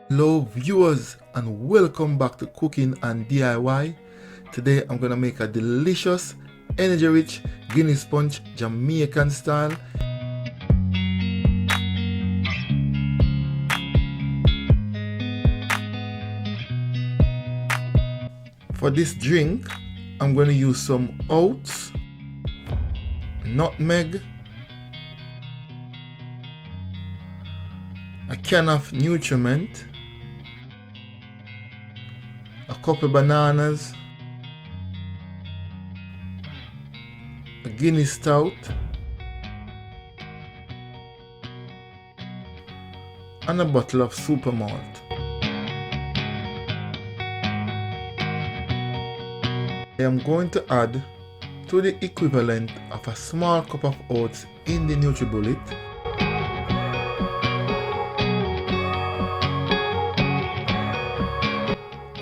Hello viewers and welcome back to Cooking and DIY. Today I'm gonna make a delicious, energy rich Guinness Punch Jamaican style. For this drink I'm going to use some oats, nutmeg, a can of Nurishment, a couple bananas, a Guinness stout, and a bottle of super malt. I am going to add to the equivalent of a small cup of oats in the NutriBullet.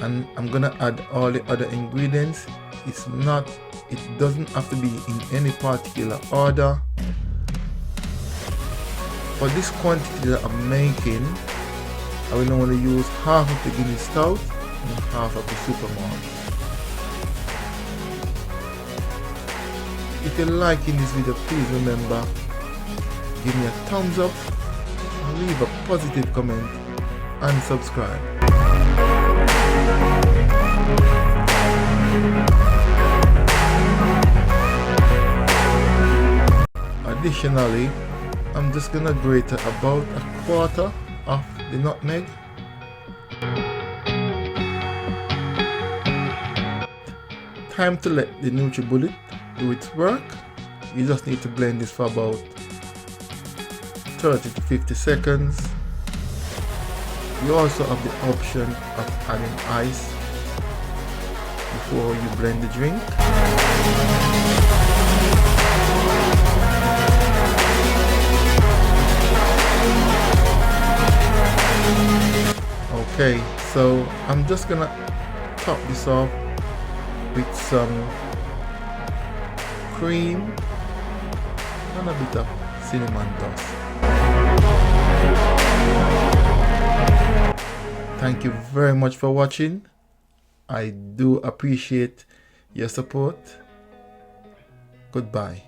And I'm gonna add all the other ingredients. It doesn't have to be in any particular order. For this quantity that I'm making, I will only use half of the Guinness stout and half of the super malt. If you're liking this video, please remember, give me a thumbs up, leave a positive comment and subscribe. Additionally, I'm just gonna grate about a quarter of the nutmeg. Time to let the NutriBullet do its work. You just need to blend this for about 30 to 50 seconds. You also have the option of adding ice before you blend the drink. Okay, so I'm just gonna top this off with some cream and a bit of cinnamon dust. Thank you very much for watching. I do appreciate your support. Goodbye.